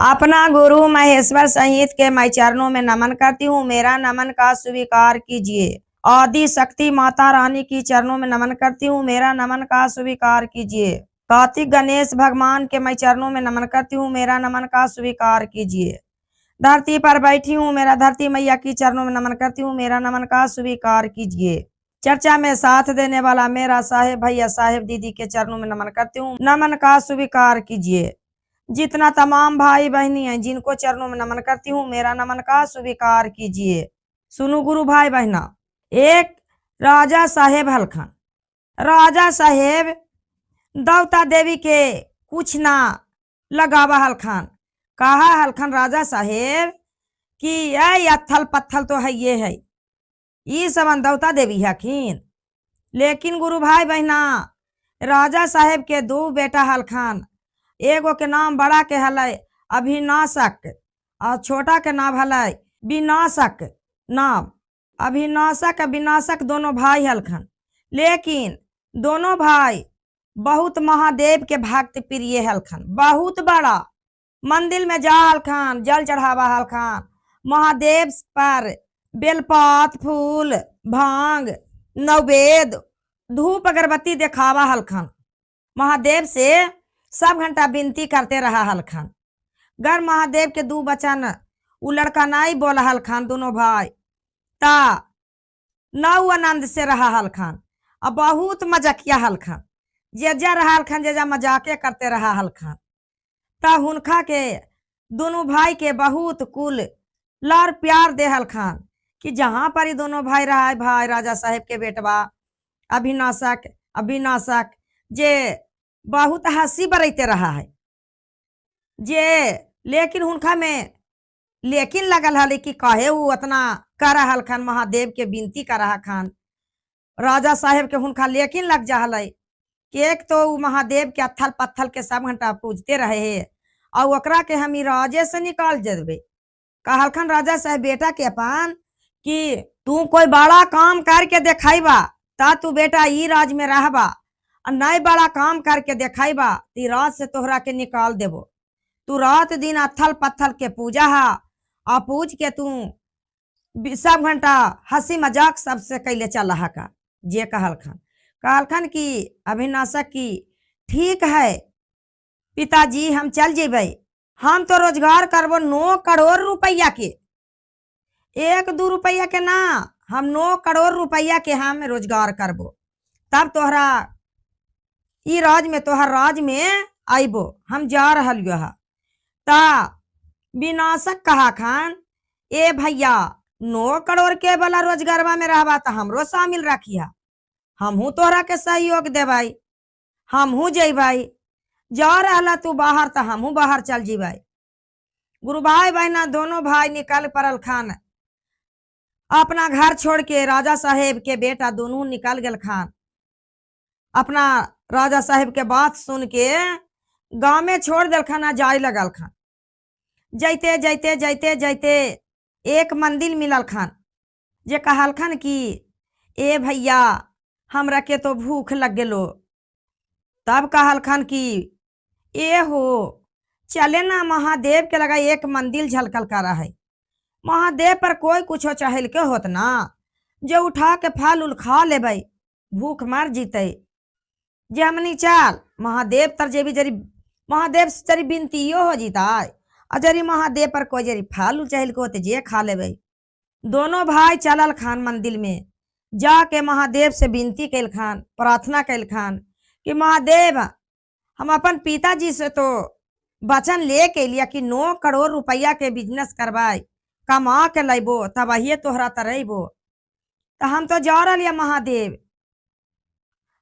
अपना गुरु महेश्वर सहित के मैं चरणों में नमन करती हूँ, मेरा नमन का स्वीकार कीजिए। आदि शक्ति माता रानी की चरणों में नमन करती हूँ, मेरा नमन का स्वीकार कीजिए। कार्तिक गणेश भगवान के मैं चरणों में नमन करती हूँ, मेरा नमन का स्वीकार कीजिए। धरती पर बैठी हूँ, मेरा धरती मैया की चरणों में नमन करती हूँ, मेरा नमन का स्वीकार कीजिए। चर्चा में साथ देने वाला मेरा साहेब भैया साहेब दीदी के चरणों में नमन करती हूँ, नमन का स्वीकार कीजिए। जितना तमाम भाई बहनी हैं जिनको चरणों में नमन करती हूँ, मेरा नमन का स्वीकार कीजिए। सुनो गुरु भाई बहना, एक राजा साहेब हलखन, राजा साहेब दौता देवी के कुछ ना लगावा हलखन। कहा हलखन राजा साहेब कि ये अथल पत्थल तो है, ये है, ये सब दौता देवी हकीन। लेकिन गुरु भाई बहना, राजा साहेब के दो बेटा हलखन, एगो के नाम बड़ा के हलै अभिनाशक और छोटा के नाम हलै विनाशक। नाम अभिनाशक विनाशक दोनों भाई हलखन। लेकिन दोनों भाई बहुत महादेव के भक्त प्रिय हलखन। बहुत बड़ा मंदिर में जा हलखन, जल चढ़ावा हलखन महादेव पर, बेलपात फूल भांग नैवेद्य धूप अगरबत्ती देखावा हलखन। महादेव से सब घंटा विनती करते रहा हलखन। गर महादेव के दो बचन उ लड़का नहीं बोला हलखन, दोनों भाई ता नौ आनंद से रहा हलखन। अब बहुत मजाकिया हलखन, जेजा रहा हलखन, जेजा मजाके करते रहा हलखन। ता हुनका के दोनों भाई के बहुत कुल लार प्यार दे हलखन कि जहां पर ही दोनों भाई रहा है, भाई राजा साहेब के बेटवा अभिनाशक जे बहुत हंसी बरते रहा है जे। लेकिन हुनका में लेकिन लगल हल कि कहे वो उतना कर हलखन, महादेव के विनती कर खान। राजा साहेब के हुनका लेकिन लग जा हल कि एक तो वो महादेव के अथल पत्थल के सब घंटा पूजते रहे है और ओकरा के हम राजे से निकाल देवे। कहलखन राजा साहेब बेटा के अपन कि तू कोई बड़ा काम करके देखाइबा ता तू बेटा ई राज में रहबा, नहीं बड़ा काम करके देखाइबा ती रात से तोहरा के निकाल देबो। तू रात दिन अथल पत्थल के पूजा हा और पूज के तू सब घंटा हंसी मजाक सबसे कैले चल रहा का। जे कहलखन कि अभिनाशक की ठीक है पिताजी, हम चल जेबै, हम तो रोजगार करबो 9 करोड़ रुपया के, 1-2 रुपया के ना, हम 9 करोड़ रुपया के हम रोजगार करबो, तब तोहरा ई राज में तोहर राज में आइबो, हम जा रहल हा। ता विनाशक कहा खान ए भैया 9 करोड़ के वाला रोजगारवा में रहबा तो हमरो शामिल रखिया, हमहू तोहरा के सहयोग देवाई, हमहू जेबाई। जा रहला तू बाहर तो हमहू बाहर चल जीबाई। गुरु भाई बहना दोनों भाई निकल पड़ल खान अपना घर छोड़ के। राजा साहेब के बेटा दोनों निकल गल खान, अपना राजा साहेब के बात सुन के गांव में छोड़ दिल खान, जाए लगल खान। जैते जैते जैते जैते एक मंदिर मिलल खान जे कहलखन कि ए भैया हमरा के तो भूख लग गेलो। तब कहलखन कि ए हो चले ना, महादेव के लगा एक मंदिर झलकल कर है, महादेव पर कोई कुछ चहल के होत ना, जो उठा के फल उल खा लेबै, भूख मर जीते। जे हमनी चल महादेव तर जेबी जरी महादेव से जरी बिनतियो हो जीता और जरी महादेव पर कोई जरी फल उल चहल के होते जे खा लेबै। दोनों भाई चलल खान मंदिर में, जाके महादेव से विनती कैल खान, प्रार्थना कैल खान कि महादेव हम अपन पिताजी से तो वचन ले के लिया कि 9 करोड़ रुपया के बिजनेस करवाए, कमा के लेबो तब वही तोहरा तरबो। तो हम तो जा रहा महादेव,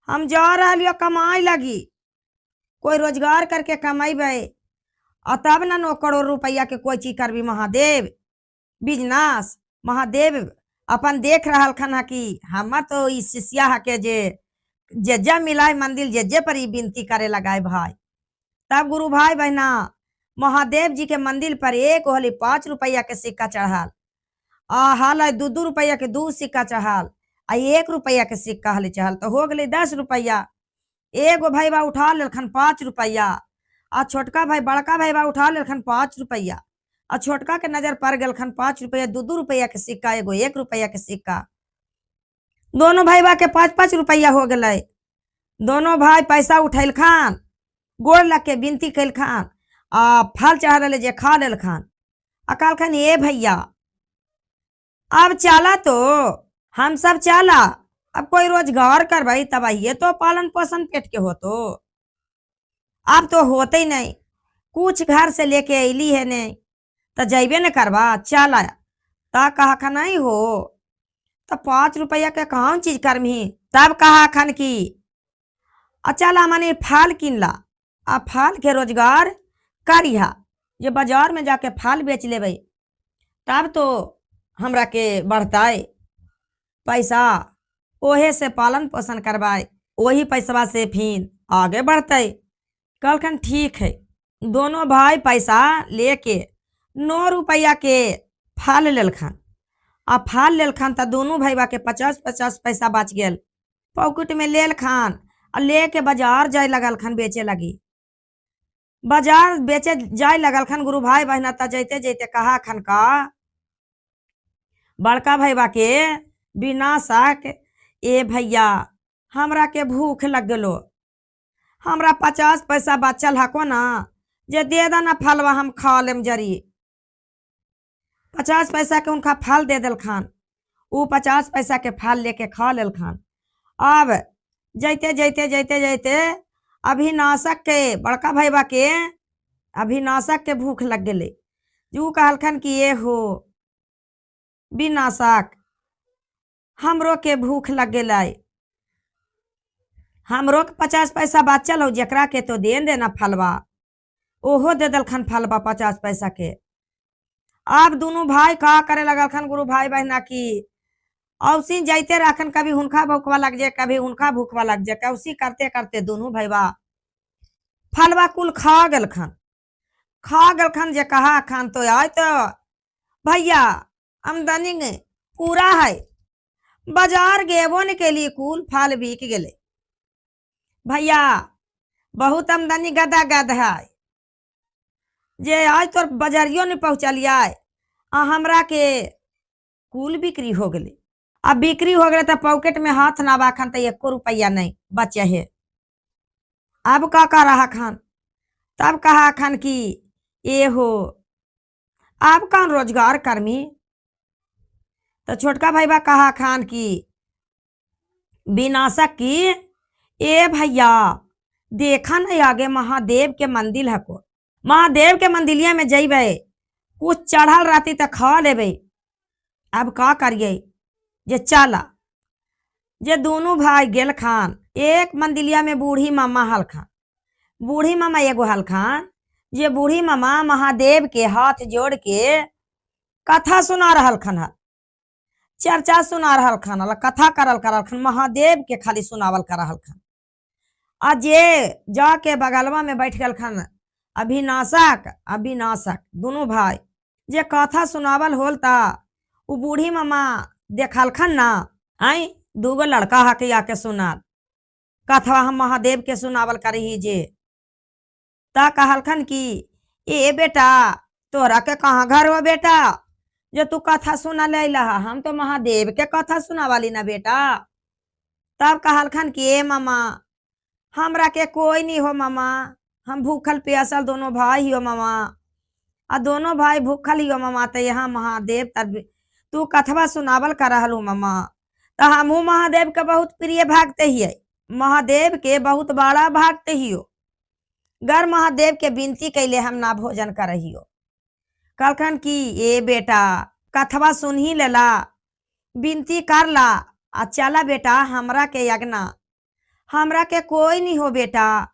हम जा रहा कमाई लगी, कोई रोजगार करके कमाइबे और तब ना 9 करोड़ रुपया के कोई चीज करबी महादेव बिजनेस। महादेव अपन देख रहा खन कि हम तो इस शिष्या के जे मिलाए मंदिर जे पर ही विनती करे लगाए भाई। तब गुरु भाई बहना महादेव जी के मंदिर पर एक होली 5 रुपया के सिक्का चढ़ाल, हाल 2-2 रुपया के 2 सिक्का चढ़ाल, 1 रुपया के सिक्का हले चढ़ल, तो हो गए 10 रुपया। एगो भाई बा उठा लेलखन 5 रुपया आ छोटका भाई बड़का भाई बा उठा लेलखन 5 रुपया। आ छोटका के नजर पड़ गलखन 5 रुपया, 2 2 रुपया के सिक्का, एगो 1 रुपया के सिक्का। दोनों भाई बा के 5 5 रुपया हो गए। दोनों भाई पैसा उठैल खान, गोड़ लग के विनती कैल खान, आ फल चढ़ा ले जे खा लेल खान। आ कहल खान ये भैया अब चला तो हम सब चला, अब कोई रोजगार करवाई तब ये तो पालन पोषण पेट के हो। तो अब तो होते ही नहीं, कुछ घर से लेके अली है नहीं तो जैबे न करवा, चला ता कहा खा नहीं हो तो 5 रुपया के कौन चीज करमी। तब कहा खन की चला मने फल किनला, आ फल के रोजगार करिहा, जे बाजार में जाके फल बेच लेबै तब तो हमरा के बढ़ताए पैसा, ओहे से पालन पोषण करवाए, वही पैसवा से फिर आगे बढ़ते। कहलखन ठीक है। दोनों भाई पैसा लेके 9 रुपया के फल लेलखन। आ फल लेलखन तो दोनों भाईबा के 50 50 पैसा बच गेल। पॉकेट में लेलखन आ लेके बाजार जाए लगलखन बेचे लगी। बाजार बेचे जाए लगलखन गुरु भाई बहना ता जैते जैते कहा खन का बड़का भाईबा के बिना शक, ए भैया हमरा के भूख लग गलो, हमरा 50 पैसा बचल हको ना, जे दे देना फलवा हम खा लेम जरी। 50 पैसा के उनका फल दे दिल खान, वो 50 पैसा के फल लेके खा लेल खान। अब जैते जैते जैते जैते अभिनाशक के बड़का भाईबा के अभिनाशक के भूख लग गए। जो कहलखन कि ये हो विनाशक हमरो के भूख लग गए, हमरो के 50 पैसा बचल हो, जकरा के तो दे देना फलवा, ओहो दे दलखन फलवा 50 पैसा के। अब दोनों भाई का करे लगलखन गुरु भाई बहना की औसी जाते रखन, कभी हुनका भूखवा लग जाए, कभी उनका भूखवा लग जाए, औसी करते करते दोनों भाईबा फलवा कुल खा गलखन जे कहा खान तो आए तो भैया आमदनी पूरा है, बाजार गेबो न के लिए कुल फल बिक गए भैया, बहुत आमदनी गदा गद है, जे आज तो बाजारियों ने पहुँचलिया आ हमरा के कुल बिक्री हो गई। अब बिक्री हो गए तो पॉकेट में हाथ ना बाखन तो 1 रुपया नहीं बचे है। अब का कर रहा खान, तब कहा खान की ये हो अब कौन रोजगार करमी। तो छोटका भाईबा कहा खान की विनाशक की ए भैया देखा नहीं आगे महादेव के मंदिर है को, महादेव के मंदिलिया में जइबे, कुछ चढ़ल रहती तो खा लेबे। अब का करिए जे चला, जे दोनों भाई गेल खान। एक मंदिलिया में बूढ़ी मामा हलखान, बूढ़ी मामा एगो हलखान, जे बूढ़ी मामा महादेव के हाथ जोड़ के कथा सुना रहल खन, चर्चा सुना रहल खन, कथा करल खन, महादेव के खाली सुनावल करल खन। आ जे जाके बगलवा में बैठ गल खन अभिनाशक दोनों भाई, जे कथा सुनावल होल ता वो बूढ़ी मामा देखल खन ना, आई दूगो लड़का हके आके सुनाल कथा हम महादेव के सुनावल करही जे। ता कहलखन की ए बेटा तोरा के कहाँ घर हो बेटा, जो तू कथा सुना ले लहा, हम तो महादेव के कथा सुनावाली ना बेटा। तब कहलखन की ए मामा हमरा के कोई नहीं हो मामा, हम भूखल प्यासल दोनों भाई हो मामा, आ दोनों भाई भूखल ही हो मामा, तो यहाँ महादेव तब तू कथवा सुनावल कर रहल हो मामा। तो हमहू महादेव के बहुत प्रिय भक्त ही है, महादेव के बहुत बड़ा भक्त ही हो, गर महादेव के विनती कैले हम ना भोजन करही हो। कहलखन की ए बेटा कथवा सुन ही लेला, विनती कर ला, आ चला बेटा हमरा के यज्ञना, हमरा के कोई नहीं हो बेटा,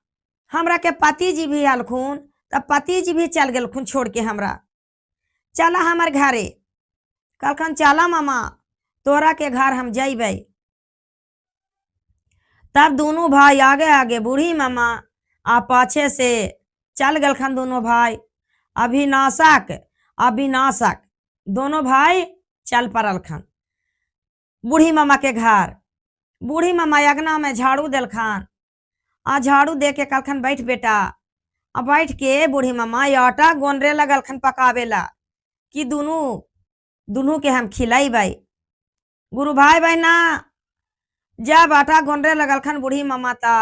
हमरा के पति जी भी हलखून, तब पति जी भी चल गलखून छोड़ के हमरा, चला हमार घरे। कहलखन चला मामा तोरा के घर हम जइबै। तब दोनों भाई आगे आगे, बूढ़ी मामा आ पाछे से चल गलखन दोनों भाई। अभिनाशक दोनों भाई चल पड़ल खन बूढ़ी मामा के घर। बूढ़ी मामा अगना में झाड़ू दिल खान, आ झाड़ू दे के कहलखन बैठ बेटा अब बैठ के बूढ़ी मामा आटा गोनरे लगल खन पकावेला कि दुनू दुनू के हम खिलाई भाई। गुरु भाई बहना जब आटा गोनरे लगल खन बूढ़ी मामा ता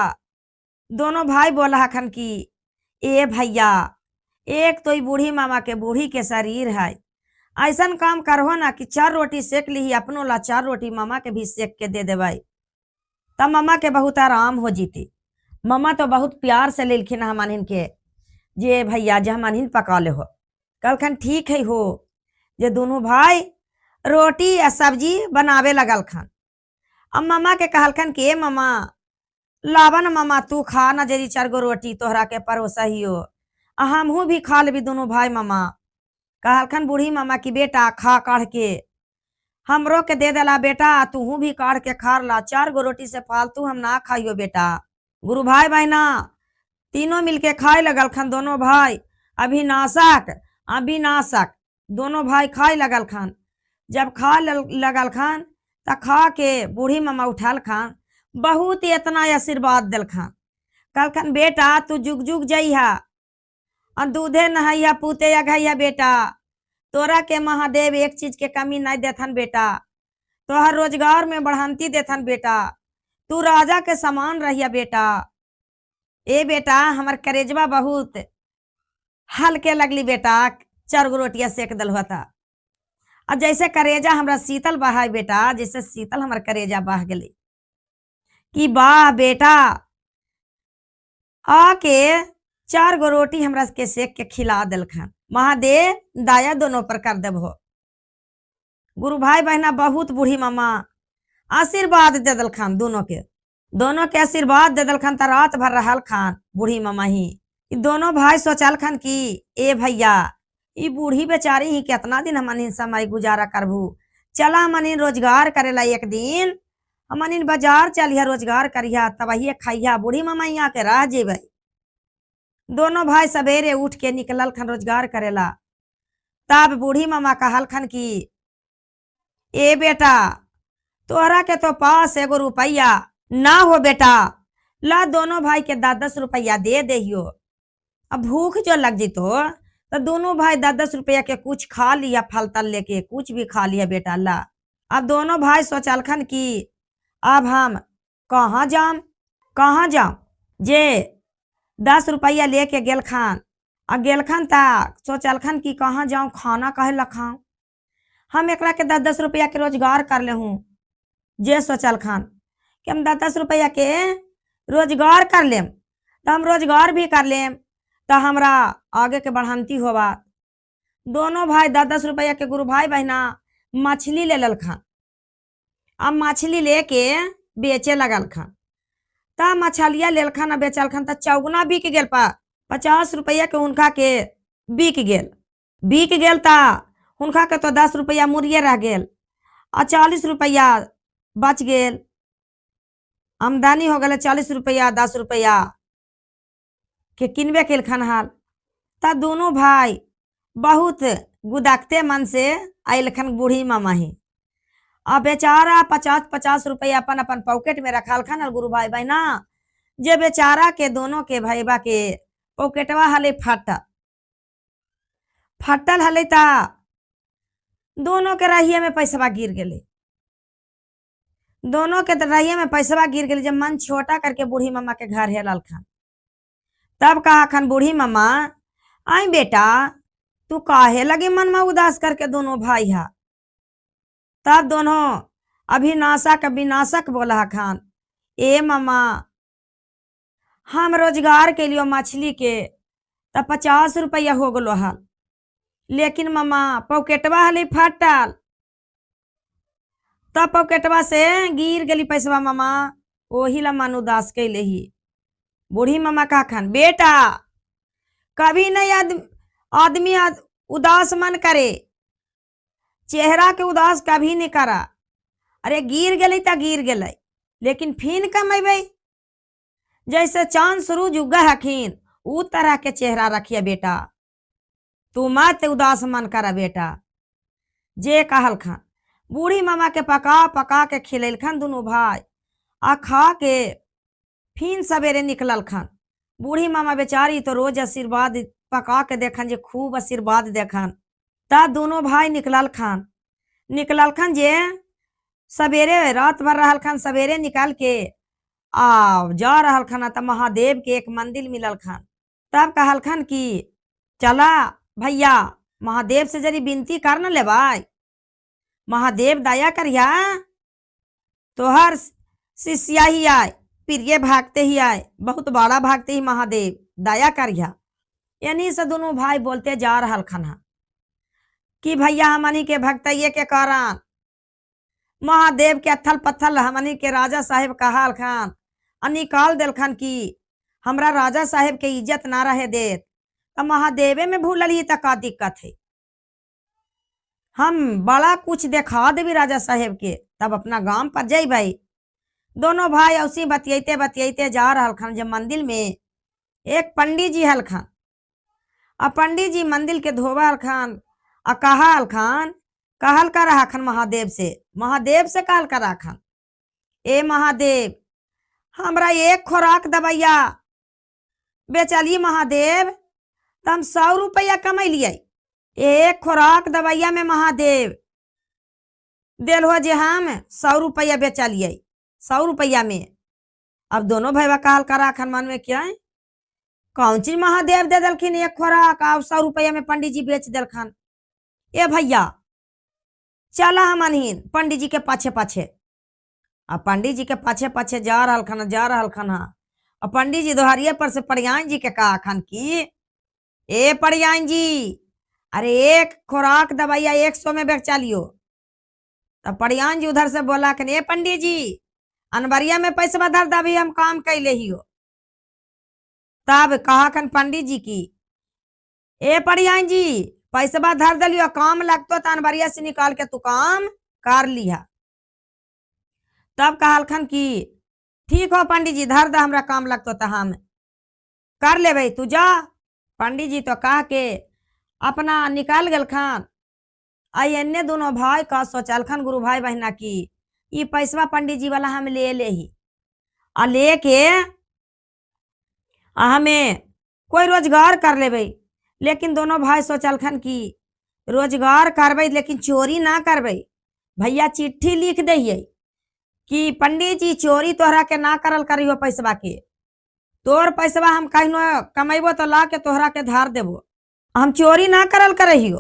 दोनों भाई बोला हखन कि ए भैया, एक तो ई बूढ़ी मामा के बूढ़ी के शरीर है, ऐसन काम करहो ना कि 4 रोटी सेक ली, अपनो ला 4 रोटी मामा के भी सेक के दे देवे, तब मामा के बहुत आराम हो जीती। मामा तो बहुत प्यार से लेलखिन हमन के जे भैया जे हमन पका ले हो। कहलखन ठीक है हो। जे दोनों भाई रोटी या सब्जी बनावे लगल खन। अब मामा के कहलखन कि ए मामा लावा न मामा तू खा ना जरी 4 गो रोटी तोहरा के परोसा ही हो, हमहू भी खा लेबी दोनों भाई। मामा कहलखन बूढ़ी मामा की बेटा खा काढ़ के हमरो के दे देला बेटा, तूहू भी काढ़ के खा ला, 4 गो रोटी से फालतू हम ना खाइयो बेटा। गुरु भाई बहना तीनों मिलके खाए लगल खन। दोनों भाई अभिनाशक दोनों भाई खाए लगल खन। जब खा लगल खन त खा के बूढ़ी मामा उठाल खन, बहुत इतना आशीर्वाद दिल खन। कहलखन बेटा तू जुग जुग जइहा और दूधे नहैया पूते या घैया बेटा, तोरा के महादेव एक चीज के कमी नहीं देथन बेटा, तोहर रोजगार में बढ़ंती देथन बेटा, तू राजा के समान रहिया बेटा। ए बेटा हमर करेजवा बहुत हल्के लगली बेटा, 4 गो रोटिया सेक दल होता। और जैसे करेजा हमरा शीतल बहाय बेटा, जैसे शीतल हमर करेजा बह गली कि वाह बेटा, आके 4 गो रोटी हमरा के सेक के खिला दिलखन। महादेव दाया दोनों पर कर देबो। गुरु भाई बहना बहुत बूढ़ी मामा आशीर्वाद दे दिलखन दोनों के आशीर्वाद दे दिलखन। त रात भर रहल खान बूढ़ी मामा ही। दोनों भाई सोचल खन कि ए भैया ई बूढ़ी बेचारी ही कितना दिन हमन समय गुजारा करबू, चला हमन रोजगार करेला, एक दिन हमन बाजार चलिया रोजगार करिया, तबहिए खाइया, बूढ़ी मामा यहाँ के रह जेबे। दोनों भाई सवेरे उठ के निकलल खन रोजगार करेला। तब बूढ़ी मामा कहल खन कि ए बेटा तोहरा के तो पास 1 रुपया ना हो बेटा, ला दोनों भाई के 10-10 रुपया दे देहियो। अब भूख जो लग जितो तो दोनों भाई 10-10 रुपया के कुछ खा लिया, फल तल लेके कुछ भी खा लिया बेटा ला। अब दोनों भाई सोचलखन कि अब हम कहाँ जाम जे 10 रुपया लेके गेल खान। अब गेल खान ता सोचलखन कि कहाँ जाऊं, खाना कहे लखाऊं, हम एकरा के 10-10 रुपया के रोजगार कर ले हूँ। जे सोचल खान कि हम 10-10 रुपया के रोजगार कर लेम, तो हम रोजगार भी कर लेम तो हमरा आगे के बढ़ंती होबा। दोनों भाई 10-10 रुपया के गुरु भाई बहना मछली ले लल खान। अब मछली लेके बेचे लगल खान। तब मछलिया लेल खान आ बेचल खान, त चौगुना बिक गेल। 50 रुपया के उनका के बिक गेल ता उनका के तो 10 रुपया मुरिये रह गेल और 40 रुपया बच गेल। आमदनी हो गए 40 रुपया 10 रुपया के किनबे केल खन हाल। तब दोनों भाई बहुत गुदाकते मन से आयल खन बूढ़ी मामा ही। अब बेचारा 50-50 रुपया अपन अपन पॉकेट में रखल खन। और गुरु भाई बहना जे बेचारा के दोनों के भाईबा के पॉकेटवा हले फटल हले, ता दोनों के रहिए में पैसवा गिर गेले। दोनों के रहिए में पैसवा गिर गेले। जब मन छोटा करके बूढ़ी मामा के घर हेलल खन, तब कहा खन बूढ़ी मामा आई बेटा तू काहे लगे मन में उदास करके दोनों भाई हा। तब दोनों अभिनाशक विनाशक बोला खान, ए मामा हम रोजगार के लिए मछली के तब 50 रुपया हो गलो हल, लेकिन मामा पॉकेटवा हले फटल, तब पॉकेटवा से गिर गली पैसवा मामा, ओही ला मन उदास कैले ही। बूढ़ी मामा कहा खान बेटा कभी नहीं आदमी उदास मन करे, चेहरा के उदास कभी नहीं करा। अरे गिर गई तो गिर गई, लेकिन फिन कमेबे। जैसे चांद सूरज उगा हखिन उ तरह के चेहरा रखिया बेटा, तू मत उदास मन करा बेटा। जे कहल खान बूढ़ी मामा के पका के खिलैल खान दोनों भाई आ खा के फिन सवेरे निकलल खान। बूढ़ी मामा बेचारी तो रोज आशीर्वाद पका के देखन जे खूब आशीर्वाद देखन। ता दोनों भाई निकलल खान जे सवेरे रात भर रहल खान, सवेरे निकाल के आ जा रहल खान त महादेव के एक मंदिर मिलल खान। तब कहल खान कि चला भैया महादेव से जरी विनती कर न लेवाई, महादेव दया करिया, तोहर शिष्या ही आए, प्रिय भागते ही आए, बहुत बड़ा भागते ही महादेव दया करिया। यानी से दोनों भाई बोलते जा रहल खान कि भैया हमनी के भक्तइये के कारण महादेव के अथल पत्थल हमनी के राजा साहेब कहल खान और निकाल दिल खान कि हमरा राजा साहेब के इज्जत ना रहे देत, तो महादेवे में भूलल ही तो का दिक्कत है, हम बड़ा कुछ देखा देवी राजा साहेब के, तब अपना गांव पर जाई भाई। दोनों भाई उसी बतियाते बतियाते जा रहल खान जब मंदिर में एक पंडित जी हल खान, और पंडित जी मंदिर के धोबल खान और कहल कर रहा खान महादेव से कहल कर रहा खान, ए महादेव हमरा एक खोराक दवाइया बेचलिए महादेव, तो हम 100 रुपया कमैलिए, एक खोराक दवाइया में महादेव दिल हो जे हम 100 रुपया बेचलिए, 100 रुपया में। अब दोनों भैया कहल करा खन मन में क्या है, कौन चीज महादेव दे दलखिन एक खोराक, 100 रुपया में पंडित जी बेच दलखन। ए भैया चला हमन पंडित जी के पाछे पाछे, अब पंडित जी के पाछे पाछे जा रहल खन और पंडित जी दोहरिये पर से परियान जी के कहा खन कि ए परियान जी, अरे एक खोराक दवाइया 100 में बेचा लियो। तब परियान जी उधर से बोला कि ए पंडित जी अनबरिया में पैसा धर दबी, हम काम कैले ही हो। तब कहा खन पंडित जी की ए परियान जी पैसा धर दलियो, काम लगतो तो अनबरिया से निकाल के तू काम कर लिया। तब कहल खन की ठीक हो पंडित जी धर दा, हमरा काम लगतो तो हम कर ले भाई, तू जा। पंडित जी तो कह के अपना निकाल गल खान। आई एने दोनों भाई का सोचल खन गुरु भाई बहना की ये पैसा पंडित जी वाला हम ले ही आ लेके हमें कोई रोजगार कर ले भाई। लेकिन दोनों भाई सोचल खन की रोजगार करबे लेकिन चोरी ना करबे। भैया चिट्ठी लिख दइए कि पंडित जी चोरी तोहरा के ना करल करियो, पैसवा के तोर पैसवा हम कहिनो कमेबो तो ला के तोहरा के धार देबो, हम चोरी ना करल करहियो।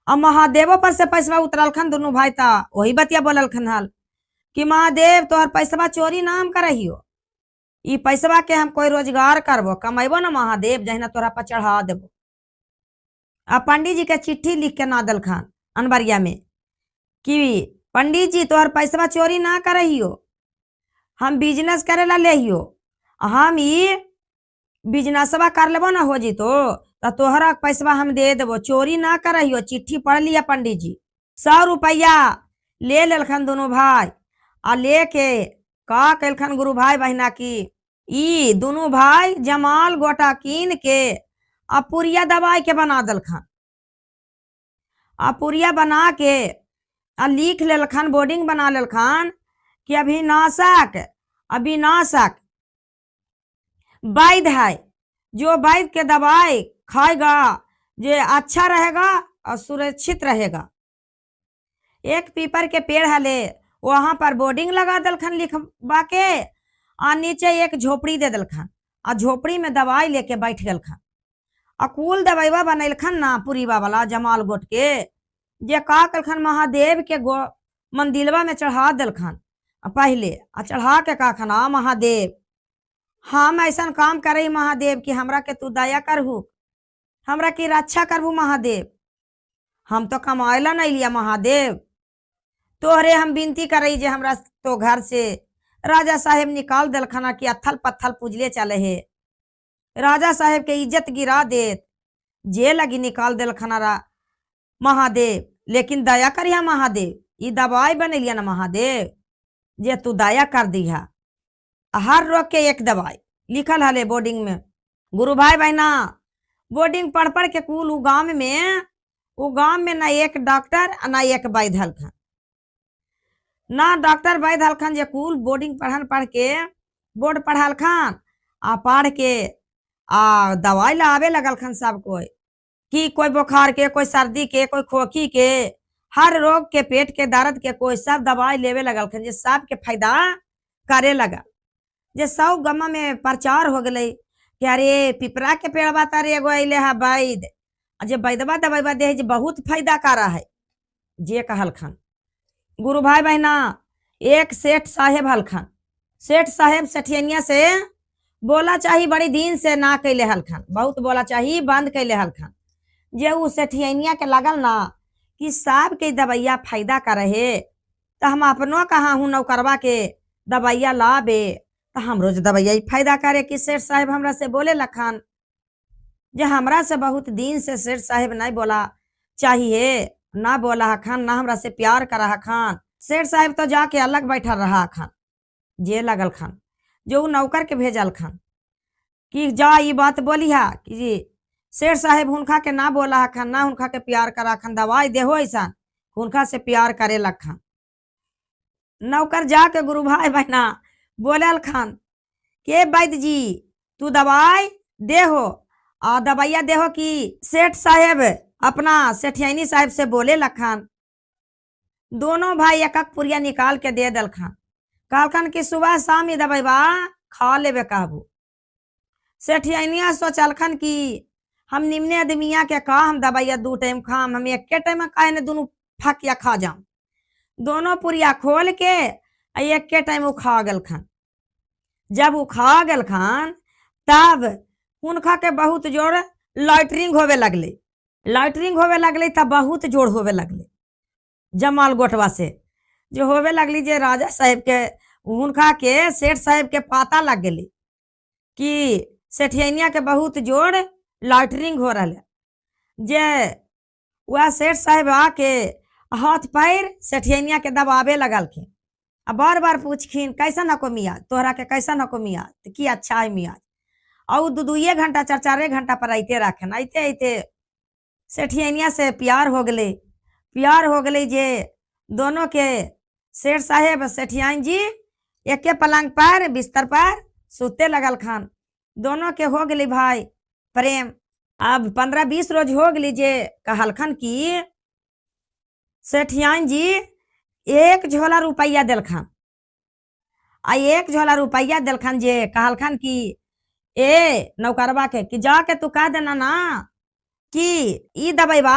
और महादेवो पर से पैसवा उतरल खन, दोनों भाई ता वही बतिया बोलल खन हाल कि महादेव तोहर पैसवा चोरी ना हम करहियो, ई पैसवा के हम कोई रोजगार करबो कमेबो ना महादेव जहिना तोहरा पर चढ़ा देबो। अब पंडित जी के चिट्ठी लिख के ना दल खान अनबरिया में कि पंडित जी तोहर पैसवा चोरी ना करहियो, हम बिजनेस करे ला लेहियो, हम ई बिजनेसवा कर लेबो ना हो जी तो तोहरा पैसवा हम दे देबो, चोरी ना करहियो। चिट्ठी पढ़ लिया पंडित जी, 100 रुपया ले लेलखन दोनों भाई आ लेके का कैलखन गुरु भाई बहना की ई दोनों भाई जमाल गोटा कीन के आ पुरिया दवाई के बना दलखन। आ पुरिया बना के आ लिख लेलखन, बोर्डिंग बना लेलखन कि अविनाशक वैद्य है, जो वैद्य के दवाई खाएगा जो अच्छा रहेगा और सुरक्षित रहेगा। एक पीपर के पेड़ हले वहां पर बोर्डिंग लगा दलखन लिखवा के, आ नीचे एक झोपड़ी दे दलखन, आ झोपड़ी में दवाई लेके बैठ गलखन। अकुल दवाईवा बनैलखन ना पुरीवा वाला जमाल गोट के, जे का कलखन महादेव के मंदिलवा में चढ़ा दलखन पहले, आ चढ़ा के का खना महादेव हम ऐसा काम करे महादेव कि हमरा के तू दया करहू, हमरा की रक्षा करबू महादेव, हम तो कमाएला नहीं लिया महादेव, तोहरे हम विनती करई जे हमरा तो घर से राजा साहेब निकाल दलखना कि अथल पत्थल पूजले चले है, राजा साहेब के इज्जत गिरा देत, जे लगी निकाल दलखना महादेव। लेकिन दया करिया महादेव, ई दवाई बनेलिया ना महादेव, जे तू दया कर दिया। हर रोग के एक दवाई लिखल हले बोर्डिंग में। गुरु भाई बहना बोर्डिंग पढ़ पढ़ के कुल उ गांव में ना एक डॉक्टर ना एक वैद्य हलखन, ना डॉक्टर वैद्य हलखन, जे कुल बोर्डिंग पढ़ के बोर्ड पढ़ल खान आ पढ़ के दवाई लावे लगल खन सब कोई, कि कोई बुखार के, कोई सर्दी के, कोई खोखी के, हर रोग के, पेट के दर्द के, कोई सब दवाई लेवे लगल खन, जे सब के फायदा करे लगा। जे सब गमा में प्रचार हो गई कि अरे पिपरा के पेड़वा तारे एगो अले है वैद, जे वैदवा दवाईवा दे जे बहुत फायदा करा है। जे कहल खन गुरु भाई बहना, एक सेठ साहेब हलखन, सेठ साहेब सेठियनिया से बोला चाही बड़ी दिन से ना कैले हलखन, बहुत बोला चाही बंद कैले हलखन। जे उ सेठियनिया के लगल ना कि सब के दवाइया फायदा करे है, तो हम अपनो कहा हूँ नौकरवा के दवाइया लाबे, तो हम रोज दवाइया फायदा करे। कि सेठ साहेब हमरा से बोले लखन, जे हमरा से बहुत दिन से सेठ साहेब नहीं बोला चाहिए, ना बोला हखन, ना हमरा से प्यार करा हखन। सेठ साहेब तो जाके अलग बैठल रहा हखन। जे लगल खन जो नौकर के भेजल खन कि जा ये बात बोली है कि जी सेठ साहेब हुनका के ना बोला हखन, ना हुनका के प्यार करा खन, दवाई देहो ऐसा हुनका से प्यार करे लखन। नौकर जाके गुरु भाई बहना बोलल खन के वैद्य जी तू दवाई देहो, और दवाइया देहो कि सेठ साहेब अपना सेठियानी साहेब से बोले लखन। दोनों भाई एक एक पुरिया निकाल के दे दल खन, कहलखन कि सुबह शाम ही दवाईबा खा लेवे कहबू। सेठियानिया सोचलखन कि हम निम्ने आदमिया के का हम दवाइया 2 टाइम खाम, हम एक टाइम काहे ने दोनों फकिया खा जाम। दोनों पुरिया खोल के एक के टाइम वो खा गल खन। जब वो खा गल खन तब उनका के बहुत जोर लैटरिंग होवे लगले, लैटरिंग होवे लगले तब बहुत जोर होवे लगले जमाल गोटवा से जो होवे लगली। जे राजा साहेब के उनका के सेठ साहेब के पता लग गई कि सेठियनिया के बहुत जोर लैटरिंग हो रहा है। जे वह सेठ साहेब आके हाथ पैर सेठियनिया के दबावे लगलखिन, अब बार बार पूछखिन कैसा नको मियाँ, तोहरा के कैसा नको मियाँ, तो की अच्छा है मियाँ। और 2-2 घंटा 4-4 घंटा पर आते रखन, आते आते सेठियनिया से प्यार हो गले, प्यार हो गई। जे दोनों के सेठ साहेब सेठियान जी एक के पलंग पर बिस्तर पर सोते लगल खान, दोनों के हो गई भाई प्रेम। अब 15-20 रोज हो गई। जे कहलखन कि सेठियान जी 1 झोला रुपया दिलखन, आ 1 झोला रुपया दिलखन। जे कहलखन कि ए नौकरवा के कि जाके तू कह देना ना कि ई दवाईबा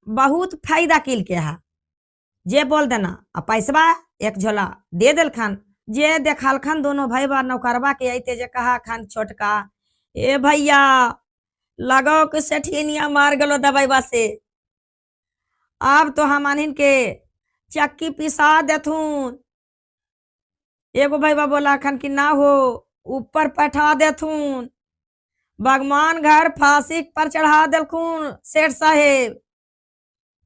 बहुत फायदा किल के है, जे बोल देना आ पैसवा 1 झोला दे दिलखन। जे देखलखन दोनों भाई बा नौकरवा के आते, जे कहा खन छोटका ए भैया लगो कि सेठिनिया मार गलो दवाईबा से, अब तो हम के चक्की पिसा देथुन। एगो भैया बोला खन कि ना हो ऊपर बैठा देथुन, भगवान घर फांसी पर चढ़ा दिलखुन सेठ साहेब।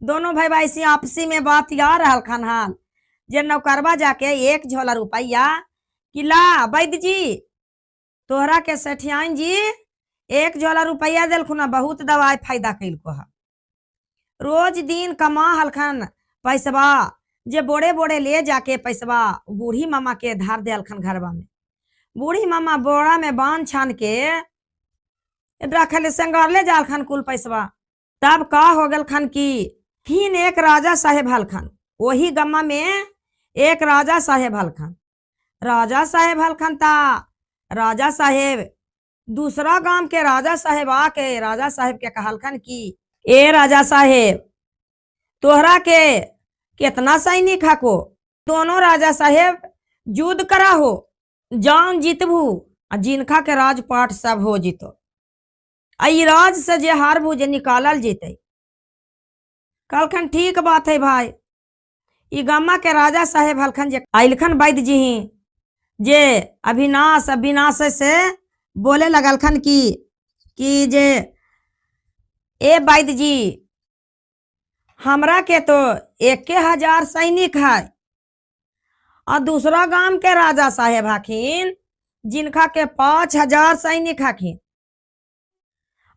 दोनों भाई ऐसी आपसी में बात या रहल खन हाल। जे नौकरवा जाके 1 झोला रुपया कि ला वैद्य जी तोहरा के सेठियान जी 1 झोला रुपया दिलखुन, बहुत दवाई फायदा कैलको है। रोज दिन कमा हलखन पैसवा, जे बोड़े बोड़े ले जाके पैसवा बूढ़ी मामा के धार दे हलखन घरवा में। बूढ़ी मामा बोरा में बांध छान के रखले संगारले जालखन कुल पैसवा। तब का हो गल खन कि फिर एक राजा साहेब हलखन, वही गम्मा में एक राजा साहेब हलखन। राजा साहेब हलखन ता राजा साहेब दूसरा गांव के राजा साहेब आके राजा साहेब के कहलखन कि ए राजा साहेब तोहरा के कितना सैनिक हको, दोनों राजा साहेब युद्ध करा हो, जान जीतबू जिनका के राजपाट सब हो जीतो, आई राज से जे हारबू जे निकालल जीते। कहलखन ठीक बात है भाई। ई गम्मा के राजा साहेब हलखन जे आइलखन वैद्य जी जे अविनाश अविनाश से बोले लगलखन कि जे ए वैद्य जी हमरा के तो 1000 सैनिक है, और दूसरा गांव के राजा साहेब हखिन जिनका के 5000 सैनिक हखिन।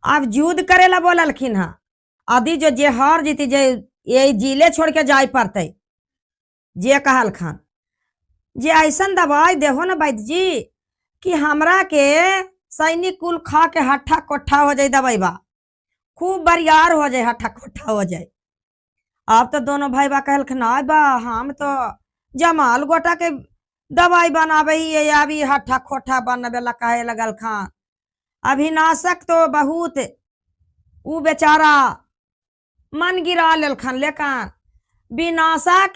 अब युद्ध करेला बोललखिन है, आदि जो जे हार जीती जे ये जिले छोड़ के जाय पड़ते। जे कहलखन जे ऐसा दवाई देहो न वैद्य जी कि हमरा के सैनिक कुल खा के हट्ठा कोठा हो जाए, दवाईबा खूब बरियार हो जाए, हट्ठा कोठा हो जाए। अब तो दोनों भाई बा कहलखिन आय बा हम तो जमाल गोटा के दवाई बनावे ही अभी हट्ठा खोठा बनवे ला कहे लगल खान। अभिनाशक तो बहुत ऊ बेचारा मन गिरा लेलखन, लेकिन विनाशक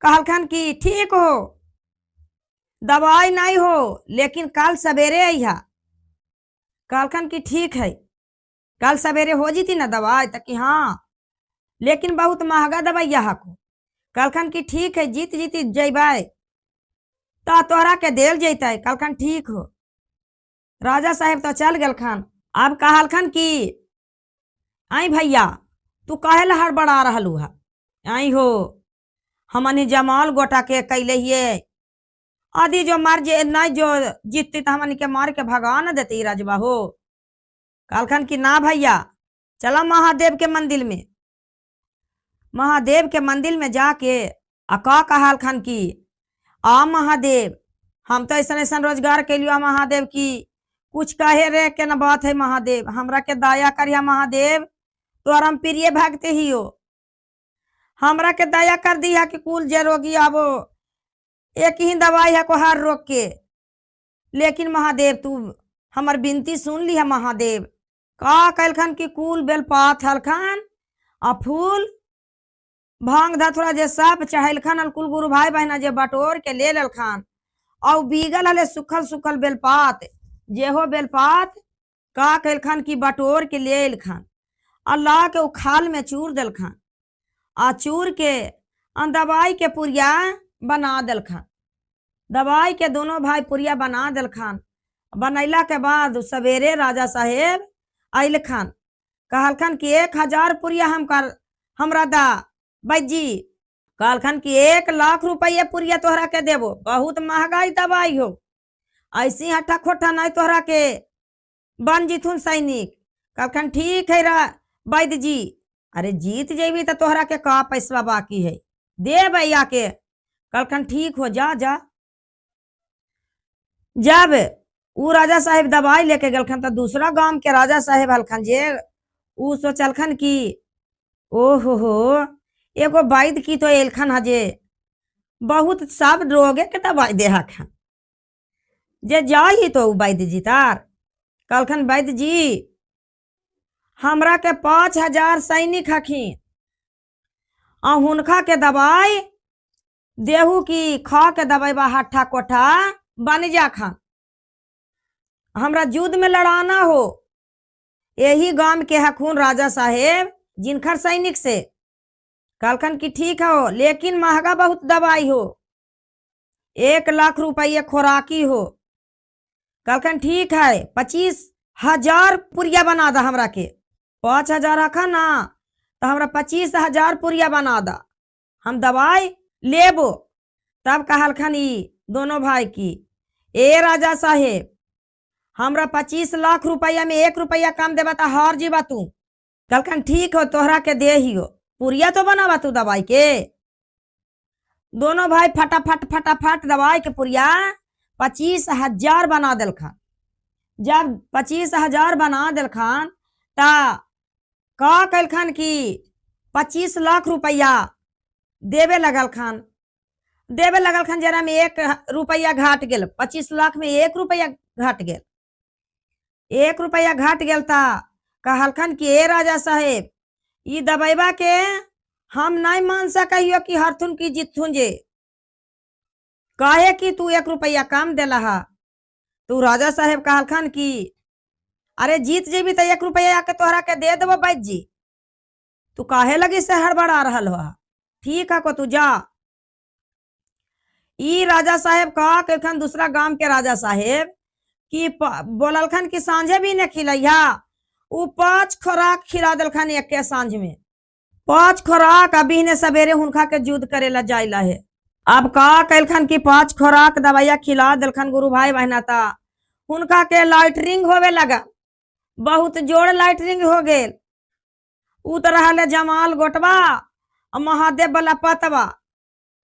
कहलखन कि ठीक हो दवाई नहीं हो लेकिन कल सवेरे अइहा। कहलखन कि ठीक है कल सवेरे हो जीती ना दवाई, तो कि हाँ लेकिन बहुत महंगा दवाइया हको। कहलखन कि ठीक है जीत जीती जैबै तो तोहरा के देल जैते। कहलखन ठीक हो। राजा साहेब तो चल गलखन। अब कहलखन कि आई भैया तू काहे ला हड़बड़ा रहलू है, आई हो हमनी जमाल गोटा के कैले हिये, आदि जो मर जे नहीं जो जीतती तो हमनी के मार के भगा न देती राजबा हो। कहलखन कि ना भैया चला महादेव के मंदिर में। महादेव के मंदिर में जाके अका कहलखन कि आ महादेव हम तो ऐसा ऐसा रोजगार के लिए महादेव की कुछ कहे रे के न बात है महादेव, हमरा के दया करिया महादेव, तोर हम प्रिय भक्त ही हो, हमरा के दया कर दिया कि कुल जे रोगी आवो एक ही दवाई है को हर रोग के। लेकिन महादेव तू हमर बिनती सुन ली है महादेव। का कहलखन कि कुल बेलपात हलखन आ फूल भांग धतुरा जे सब चहलखन कुल गुरु भाई बहना जे बटोर के ले ललखन और बीगल हले सुखल सुखल बेलपात जेहो बेलपात का कहलखन कि बटोर के ले लखन अल्लाह के उखाल में चूर दलखन आ चूर के दवाई के पुरिया बना दलखन। दवाई के दोनों भाई पुरिया बना दलखन। बनैला के बाद सवेरे राजा साहेब अइलखन। कहलखन कि 1000 पुरिया हमरा दा बैजी। कहलखन कि 1 लाख रुपये पुरिया तोहरा के देबो, बहुत महंगाई दवाई हो, ऐसी हट्ठा खोठा नहीं तोहरा के बन जीथुन सैनिक। कहलखन ठीक है रा वैद्य जी, अरे जीत जेबी तो तोहरा के का पैसा बाकी है दे भैया के। कहलखन ठीक हो जा जा। जब ऊ राजा साहेब दवाई लेके गलखन तो दूसरा गांव के राजा साहेब हलखन जे ऊ सोचलखन कि ओहो हो एगो वैद्य की तो एलखन हजे बहुत सब रोगे के दवाई दे हखन जे जाही तो वैद्य जी तार। कहलखन वैद्य जी हमरा के 5000 सैनिक हखिन आ हुनका के दवाई देहू की खा के दवाई बा हट्ठा कोठा बन जा खान, हमरा युद्ध में लड़ाना हो। यही गांव के हखून राजा साहेब जिनखर सैनिक से। कहलखन कि ठीक हो लेकिन महंगा बहुत दवाई हो, 1 लाख रुपये खोराकी हो। कहलखन ठीक है 25,000 पुरिया बना दा हमरा के। 5000 रखा ना तो हमरा 25,000 पुरिया बना दा, हम दवाई लेबो। तब कहलखन दोनों भाई की ए राजा साहेब हमरा 25 लाख रुपया में 1 रुपया कम देबा तो हार जीवा तू। कहलखन ठीक हो तोहरा के दे ही हो, पुरिया तो बनावा तू दवाई के। दोनों भाई फटाफट फटाफट दवाई के पुरिया 25,000 बना दिलखन। जब 25,000 बना दिलखन ता का कहलखन कि 25 लाख रुपया देवे लगलखन जरा में 1 रुपया घाट गेल। 25 लाख में 1 रुपया घाट गेल। 1 रुपया घाट गेल ता कहलखन कि ए राजा साहेब ई दवाइबा के हम नहीं मान सकियो कि हरथुन की जीतथुन जे, काहे कि तू 1 रुपया कम देला हा। तू राजा साहेब कहलखन कि अरे जीत जेबी तो 1 रुपया के तोहरा के दे देबो बैद जी, तू काहे लगी से हड़बड़ा रहल हो। ठीक है को तू जा। ई राजा साहेब का कहलखन दूसरा गांव के राजा साहेब कि बोललखन कि सांझे भी न खिलैया। ऊ 5 खोराक खिला दिलखन एक के सांझ में। 5 खोराक अभी ने सवेरे हुनका के युद्ध करे ला जाइला है। अब का कहलखन कि 5 खोराक दवाइया खिला दिलखन गुरु भाई बहना ता हुनका के लाइटरिंग होवे लगा, बहुत जोर लाइटरिंग हो गेल। ऊ तो रहले जमाल गोटवा महादेव वाला पतवा,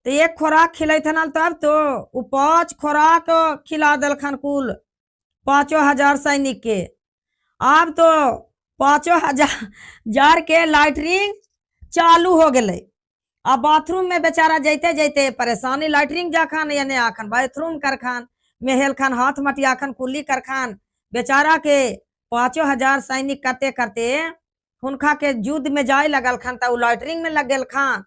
तो 1 खोराक खिलैथन तब तो ऊ 5 खोराक खिला दिलखन कुल 5,000 सैनिक के। अब तो 5,000 के लैट्रिन चालू हो गए। अब बाथरूम में बेचारा जैते जैते परेशानी, लैट्रिन जाखन या आखन बाथरूम करखान मेहल खान हाथ मटिया खान कुल्ली करखान बेचारा के 5,000 सैनिक करते करते हुनका के युद्ध में जाए लगल खान त लैट्रिन में लग गल खान।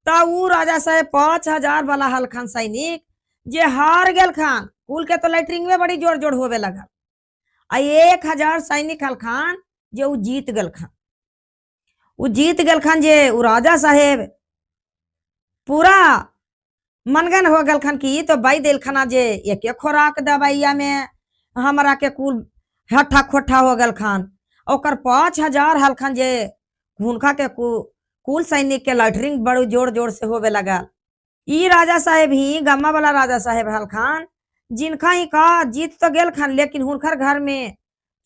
त ऊ राजा साहेब 5,000 वाला हल खान सैनिक जे हार गल खान, कुल के तो लैट्रिन में बड़ी जोड़ जोड़ होवे लगल। 1,000 सैनिक हल खान जे ऊ जीत गल खान। ऊ जीत गल खान जे ऊ राजा साहेब पूरा मनगन हो गल खान कि तो बाई दिल खाना जे एक एक खोराक दवाइया में हमारा के कुल हट्ठा खोट्ठा हो गल खान। ओकर 5,000 हल खान जे हुनका के कुल सैनिक के लैट्रिन बड़ो जोर जोर से होवे लगा। ई राजा साहेब ही गम्मा वाला राजा साहेब हल खान जिनका ही का जीत तो गेल खान, लेकिन हुनकर घर में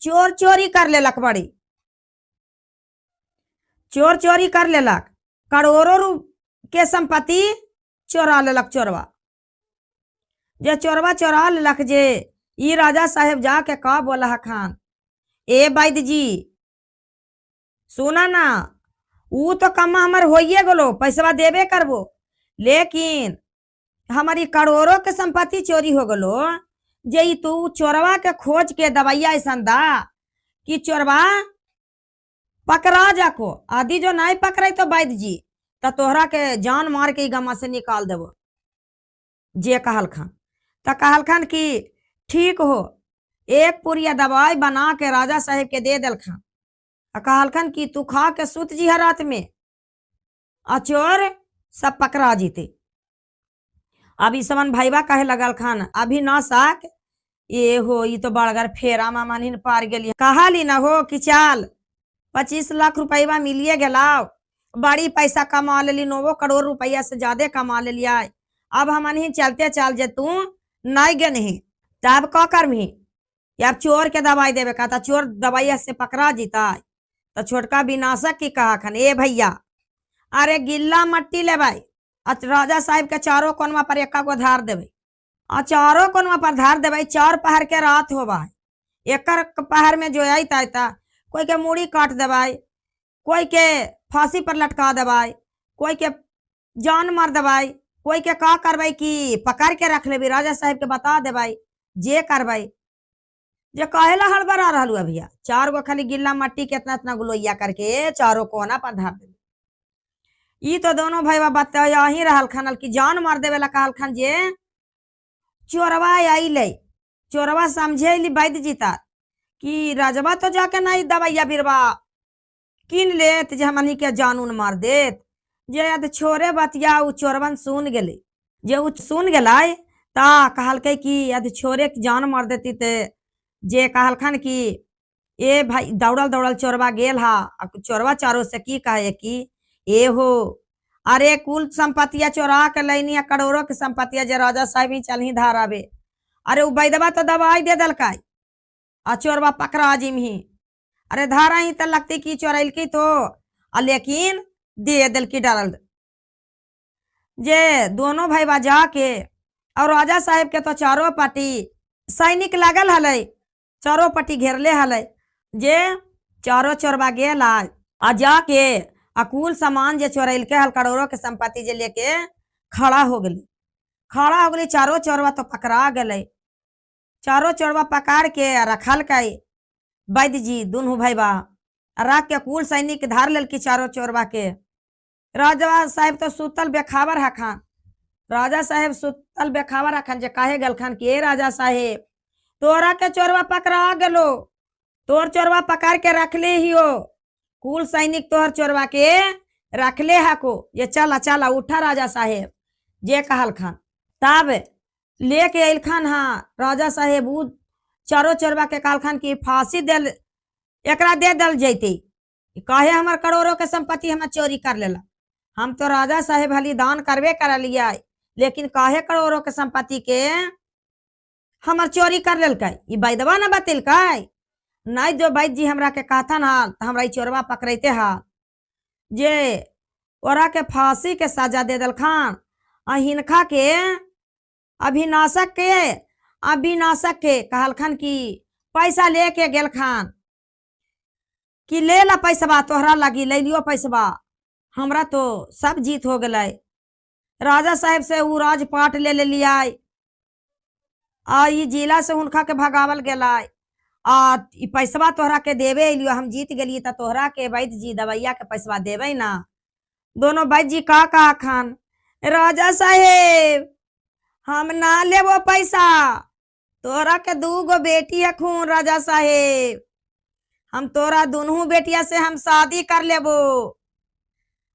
चोर चोरी कर लेलक, बड़ी चोर चोरी कर लेलक, करोड़ों के संपत्ति चोरा लेलक। चोरवा जे चोरवा चोरा लेलक जे ई राजा साहेब जाके का बोला खान, ए वैद्य जी सुना ना, ऊ तो कमा हमार होइए गलो, पैसा देबे करबो, लेकिन हमारी करोड़ों के संपत्ति चोरी हो गलो। जे तू चोरवा के खोज के दवाइया ऐसा दा कि चोरवा पकड़ा जाको, आदि जो नहीं पकड़े तो वैद्य जी तो तोहरा के जान मार के गमा से निकाल देवो। जे कहल खान त कहल खान कि ठीक हो, एक पुरिया दवाई बना के राजा साहेब के दे दल खान। कहल खान कि तू खा के सुत जी रात में, चोर सब पकड़ा जीते। अभी समन भाईबा कहे लगल खान अभी ना साक ये हो, ये तो बड़गर फेरा मामानिन पार गेली। कहा ली ना हो कि चाल 25 लाख रुपया मिलिए गलाव, बड़ी पैसा कमा लेली, 9 करोड़ रुपया से ज्यादा कमा लिया। अब हमन चलते चल जे तू नहीं गे नहीं तब का करमी, यार चोर के दवाई देवे का था, चोर दवाइया से पकड़ा जीता। तो छोटका विनाशक की कहा खन, ए भैया अरे गिल्ला मट्टी ले भाई, राजा साहेब के चारों कोनवा पर एक को धार देवे, चारों कोनवा पर धार देवे। 4 पहर के रात होवा है, एक पहर में जो आईता कोई के मूड़ी काट देवाई, कोई के फांसी पर लटका देवाई, कोई के जान मार देवाई, कोई के का करवाई कि पकड़ के रख ले राजा साहेब के बता देवाई जे करवाई। जे कहेला हड़बड़ा रहलू अभिया 4 गो खाली गिल्ला मट्टी के इतना इतना गुलोइया करके चारों कोना पर धार दे। ई तो दोनों भाईवा बताया ही रहल खान कि जान मार देवेला। कहल खान जे चोरवा आई ले, चोरवा समझे ली वैद्य जीता कि राजवा तो जाके नहीं दवाइया बिरवा किन लेत जे हमनी के जानून मार देत। जे यद छोरे बतिया उ चोरवन सुन गेले, जे उ सुन गेलाय ता कहल के कि यद छोरे के जान मार देती ते जे कहल खान कि ए भाई दौड़ल दौड़ल चोरवा गेल हा। चोरवा चारों से की कहे कि ए हो अरे कुल संपत्तिया चोरा के लैनी, करोड़ों के संपत्तिया जे राजा साहब ही चल ही धारावे। अरे उ वैदवा तो दवाई दे दलकाय आ चोरवा पकड़ा जिम ही, अरे धारा ही तो लगती कि चोरैल की तो लेकिन दे दल की डाल। जे दोनों भाईबा जाके और राजा साहेब के तो चारों पार्टी सैनिक लागल हलै, चारों पार्टी घेरले हलै। जे चारों चोरवा गेल आ जाके अकुल सामान जे चोरैल के हल करोड़ों के संपत्ति जे लेके खड़ा हो गई। चारों चोरवा तो पकड़ा गए, चारों चोरवा पकड़ के रखल कई वैद्य जी दोनों भाईबा रख के कुल सैनिक धार लेल की चारों चोरवा के। राजा साहेब तो सुतल बेखावर हखान, राजा साहेब सुतल बेखावर हखान जे काहे गल खान कि राजा साहेब तोरा के चोरवा पकड़ा गलो, तोर चोरवा पकड़ के रखले ही हो, कुल सैनिक तोहर चोरवा के रखले हको। ये चला चला उठा राजा साहेब जे कहल खान तब लेके अल खान। हाँ राजा साहेब उ चारों चोरवा के कहल खान की फांसी दिल एकरा दे दल जैते, काहे हमार करोड़ों के संपत्ति हमार चोरी कर लेला। हम तो राजा साहेब हली दान करवे कर लिया, लेकिन काहे करोड़ों के संपत्ति के हमार चोरी कर लेल का। वैदवा न बतिल का नहीं, जो वैद्य जी हमरा के कहथन हाल तो हमरा चोरवा पकड़ते हाल। जे ओरा के फांसी के सजा दे दल खान, हिनखा के अभिनाशक के अभी ना सके कहलखन कि पैसा लेके गेल खान कि ले ला पैसबा तोहरा लगी, ले लियो पैसबा, हमरा तो सब जीत हो गए। राजा साहेब से उ राजपाट ले लिया आ ई जिला से उनका के भगावल गेला आ ई पैसबा तोहरा के देवे लियो, हम जीत गेली त तोहरा के वैद्य जी दवैया के पैसबा देवे ना। दोनों वैद्य जी का खान, राजा साहेब हम ना लेबो पैसा, तोहरा के 2 गो बेटी है खून राजा साहेब, हम तोरा दोनों बेटिया से हम शादी कर लेबो,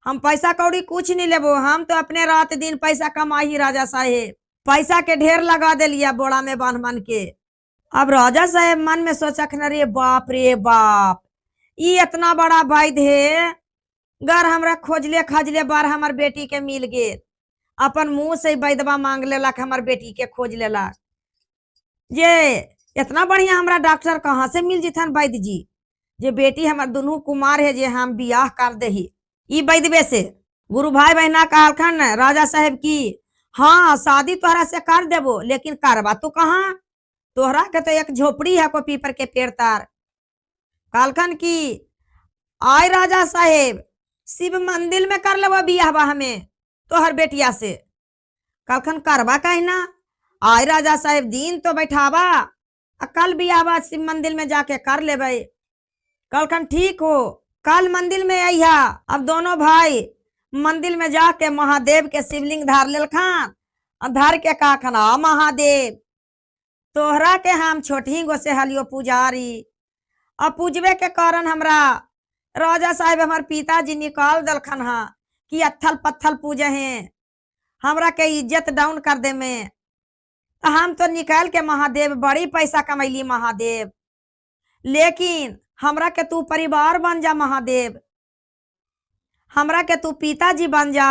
हम पैसा कौड़ी कुछ नहीं लेबो, हम तो अपने रात दिन पैसा कमाई राजा साहेब। पैसा के ढेर लगा दे लिया बोड़ा में बांध के। अब राजा साहेब मन में सोचखन रे बाप रे बाप, ये इतना बड़ा वैद्य है, घर हमरा खोजले खाजले बार हमार बेटी के मिल गए, अपन मुंह से वैदवा मांग लेलक, हमार बेटी के खोज लेलक। जे इतना बढ़िया हमरा डॉक्टर कहाँ से मिल जिथन वैद्य जी, जे बेटी हमार दोनों कुमार है, जे हम बियाह कर दही ई वैद्य से। गुरु भाई बहना कहलखन राजा साहेब की हाँ शादी तोहरा से कर देबो, लेकिन करवा तू कहाँ, तोहरा के तो एक झोपड़ी है को पीपर के पेड़ तार। कहलखन की आय राजा साहेब शिव मंदिर में कर लेबो बियाहबा हमें तोहर बेटिया से। कहलखन करवा कहीं ना, आय राजा साहेब दिन तो बैठावा, कल बियाहबा शिव मंदिर में जाके कर लेबे। कहलखन ठीक हो, कल मंदिर में आइया। अब दोनों भाई मंदिर में जाके महादेव के शिवलिंग धार लेलखन, धर के कहखन आ महादेव तोहरा के हम छोटी गो से हलियो पुजारी, अब पूजबे के कारण हमरा राजा साहेब हमार पिताजी निकाल दलखन हा कि अत्थल पत्थल पूजे हैं, हमरा के इज्जत डाउन कर दे में। तो हम तो निकाल के महादेव बड़ी पैसा कमैली महादेव, लेकिन हमरा के तू परिवार बन जा महादेव, हमरा के तू पिताजी बन जा,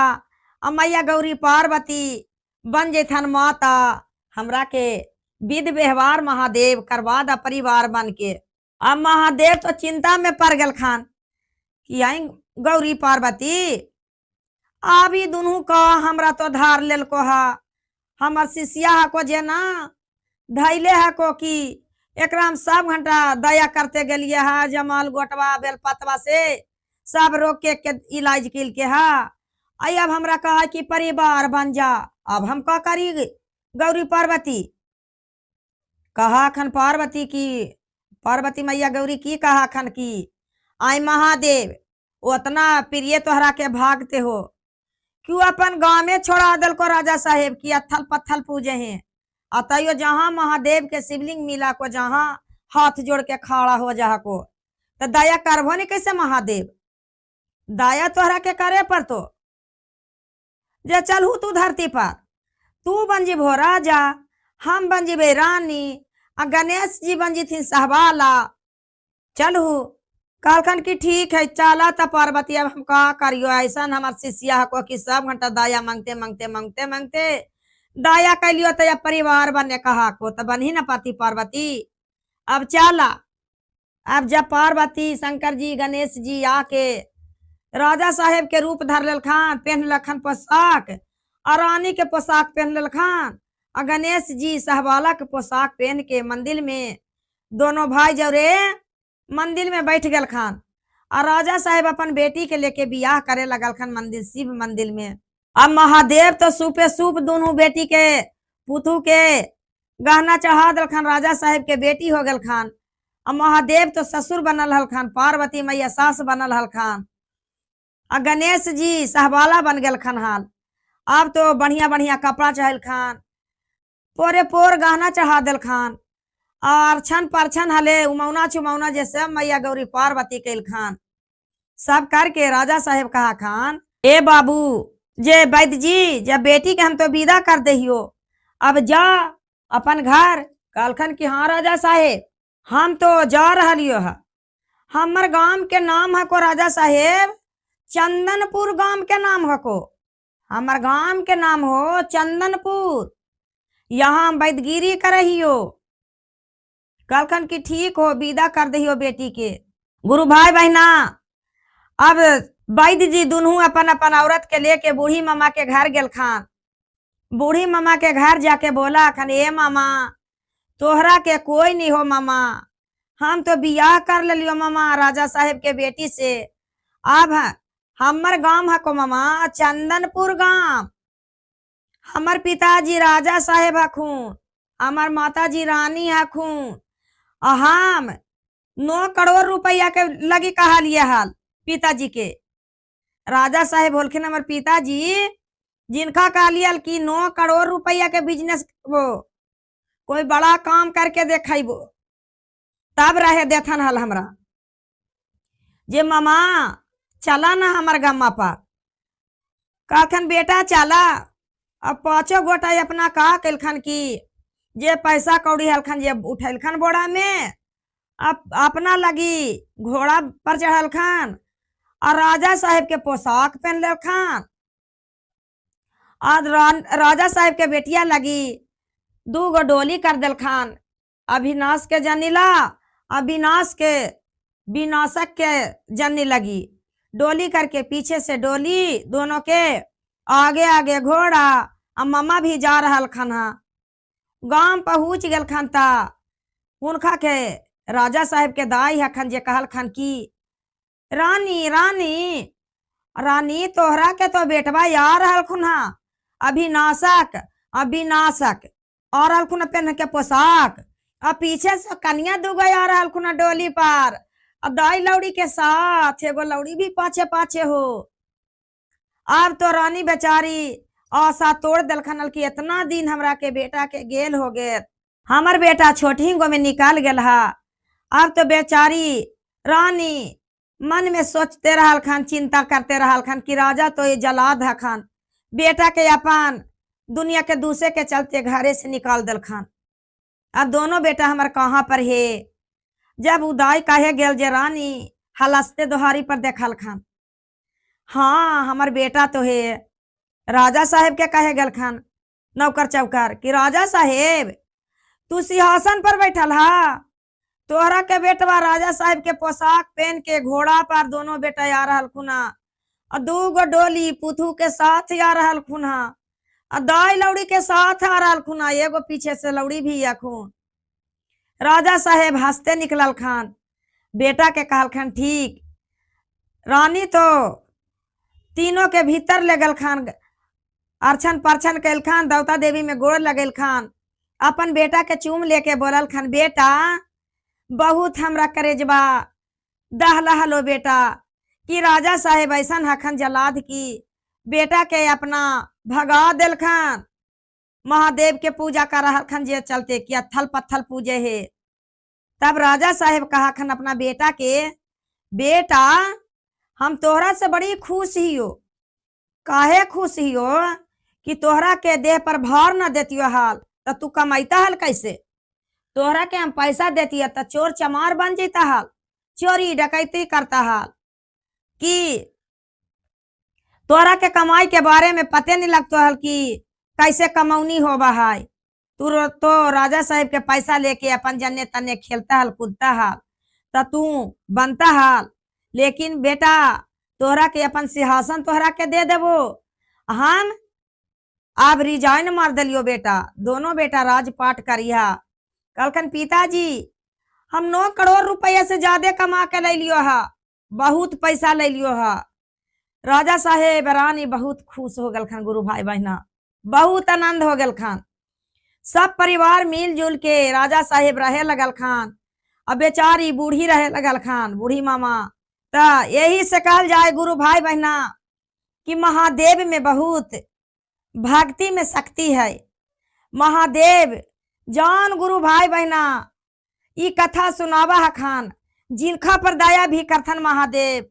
मैया गौरी पार्वती बन जेथन माता, हमरा के विध व्यवहार महादेव करवा दा परिवार बन के। अब महादेव तो चिंता में पड़ गल खान कि आई गौरी पार्वती अभी दोनों का हमरा तो धार लेल को हा, हमर शिष्या को जे ना धैले है को कि एकरा हम सब घंटा दया करते गलिए है, जमाल गोटवा बेलपतवा से सब रोक के इलाज किल के है। आई अब हमरा कहा कि परिवार बन जा, अब हम का करी गौरी पार्वती। कहा खन पार्वती की पार्वती मैया गौरी की कहा खन की आई महादेव उतना प्रिय तोहरा के भागते हो, क्यों अपन गांव में छोड़ा दल को राजा साहेब की अत्थल पत्थल पूजे हैं, अतयो जहां महादेव के शिवलिंग मिला को जहां हाथ जोड़ के खड़ा हो जा को, तो दया करबो नहीं कैसे महादेव, दया तोहरा के करे पर तो जे चलू तू धरती पर, तू बन जीबो राजा, हम बन जीबे रानी, आ गणेश जी बन जीथिन सहबाला, चलू। कहलखन की ठीक है चला त पार्वती अब हम का करियो, ऐसा हमार शिष्या को कि सब घंटा दया मांगते मांगते मांगते मांगते दया कैलियो तो परिवार बने कहा को तो बन ही न पाती पार्वती। अब चला, अब जब पार्वती शंकर जी गणेश जी आके राजा साहेब के रूप धर लेलखन, पहन लखन पोशाक, और रानी के पोशाक पहन लेलखन, और गणेश जी सहबाला के पोशाक पहन के मंदिर में दोनों भाई जौरे मंदिर में बैठ गल खान, और राजा साहेब अपन बेटी के लेके बियाह करे लगल खान मंदिर शिव मंदिर में। अब महादेव तो सूपे सूप दोनों बेटी के पुतू के गहना चढ़ा दल खान, राजा साहेब के बेटी हो गल खान। अब महादेव तो ससुर बनल हल खान, पार्वती मैया सास बनल हल खान, और गणेश जी सहबाला बन गल खान हाल। अब तो बढ़िया बढ़िया कपड़ा चढ़ल खान, पोरे पोर गहना चढ़ा दल खान, और छन पर छन हले उमौना चुमौना जैसे मैया गौरी पार्वती कैल खान। सब करके राजा साहेब कहा खान ए बाबू जे वैद्य जी जब बेटी के हम तो विदा कर दहियो, अब जा अपन घर। कहलखन कि हाँ राजा साहेब हम तो जा रहियो है, हमर गांव के नाम है को राजा साहेब चंदनपुर गांव के नाम है को, हमर गांव के नाम हो चंदनपुर, यहाँ हम वैदगिरी करहियो। कहलखन कि ठीक हो विदा कर दहियो बेटी के। गुरु भाई बहना अब वैद्य जी दोनों अपन अपन औरत के लेके बूढ़ी मामा के घर गेल खान। बूढ़ी मामा के घर जाके बोला खन ए मामा तोहरा के कोई नहीं हो मामा। हम तो बियाह कर लियो मामा राजा साहेब के बेटी से। अब हमर गांव है को मामा चंदनपुर गांव। हमर पिताजी राजा साहेब हखून, हमर माताजी रानी हखून। हम 9 करोड़ रुपया के लगी कहा लिया हाल पिताजी के। राजा साहेब बोलखिन हमर पिताजी जिनका कहा लिया कि 9 करोड़ रुपया के बिजनेस वो कोई बड़ा काम करके देखेबो तब रहे देथन हल हमरा। जे मामा चला ना हमर गम्मा पर। कहखन बेटा चला। अब 5 गोटा अपना का कलखन की जे पैसा कौड़ी हलखन जे उठलखन बोड़ा में अब अपना लगी घोड़ा पर चढ़लखन और राजा साहेब के पोशाक पहन लखन। और राजा साहेब के बेटिया लगी 2 गो डोली कर दिलखन। अभिनाश के जनीला अविनाश के विनाशक के जनी लगी डोली करके पीछे से डोली दोनों के आगे आगे घोड़ा। अब मम्मा भी जा रहा खन। गांव पहुंच गल खन ता उनका के राजा साहेब के दाई हखन जे कहल खन की रानी रानी रानी तोहरा के तो बेटवा यार हलखुन हा अभिनाशक अविनाशक और हलखुन पहन के पोशाक। अब पीछे से कन्या 2 गो यार हलखुन डोली पर। अब दाई लौड़ी के साथ एगो लौड़ी भी पाछे पाछे हो। अब तो रानी बेचारी आशा तोड़ दिलखन की इतना दिन हमरा के बेटा के गेल हो गए। हमर बेटा छोटी गो में निकाल गल हा। अब तो बेचारी रानी मन में सोचते रहल खन चिंता करते रहल खन कि राजा तो ये जलाद हखन बेटा के अपन दुनिया के दूसरे के चलते घरे से निकाल दिलखन। अब दोनों बेटा हमार कहाँ पर है। जब उदाई कहे गेल जे रानी हलस्ते दोहारी पर देखल खन। हाँ हमार बेटा तो है। राजा साहेब के कहे गेल खन नौकर चौकर कि राजा साहेब तू सिंहासन पर बैठल हा। तोहरा के बेटवा राजा साहेब के पोशाक पहन के घोड़ा पर दोनों बेटा आ रहल खुना। 2 गो डोली पुथू के साथ आ रहल खुना। दाई लौड़ी के साथ आ रहल खुना। एगो पीछे से लौड़ी भी आखून। राजा साहेब हंसते निकलल खान। बेटा के कहल खान ठीक। रानी तो तीनों के भीतर ले गल खान अर्चन परछन कैल खान दौता देवी में गोड़ लगल खान। अपन बेटा के चूम लेके बोलल खान बेटा बहुत हमरा करेजबा दहलहलो बेटा कि राजा साहेब ऐसा हखन जलाद की बेटा के अपना भगा दिल खान। महादेव के पूजा कर रहा खन जे चलते कि अथल पत्थल पूजे है। तब राजा साहेब कहा खन अपना बेटा के बेटा हम तोहरा से बड़ी खुश ही हो। काहे खुश ही हो कि तोहरा के देह पर भार न देतियो हाल तो तू कमाईता हाल कैसे। तोहरा के हम पैसा देती तो चोर चमार बन जाता हाल चोरी डकैती करता हाल कि तोहरा के कमाई के बारे में पते नहीं लगता हाल कि कैसे कमौनी होबा है। तू तो राजा साहेब के पैसा लेके अपन जन्ने तन्ने खेलता हाल कूदता हाल तो तू बनता हाल। लेकिन बेटा तोहरा के अपन सिंहासन तोहरा के दे देबो। हम अब रिजाइन मार दिलियो बेटा। दोनों बेटा राजपाट करिया। कलखन पिताजी हम 9 करोड़ रुपया से ज्यादा कमा के ले लियो हा। बहुत पैसा ले लियो हा। राजा साहेब रानी बहुत खुश हो गल खान। गुरु भाई बहना बहुत आनंद हो गल खान। सब परिवार मिलजुल के राजा साहेब रहे लगल खान। अब बेचारी बूढ़ी रहे लगल खान बूढ़ी मामा। तो यही से कहल जाए गुरु भाई बहना कि महादेव में बहुत भक्ति में शक्ति है। महादेव जान गुरु भाई बहना ई कथा सुनावा हखान जिनका पर दया भी करथन महादेव।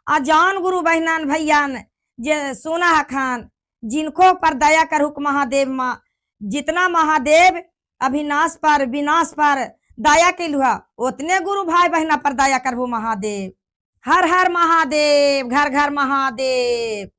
आ जान गुरु बहनान भैयान जे सुना हखान जिनको पर दया करुक महादेव माँ। जितना महादेव अभिनाश पर विनाश पर दया कैलुआ उतने गुरु भाई बहना पर दया करबो महादेव। हर हर महादेव घर घर महादेव।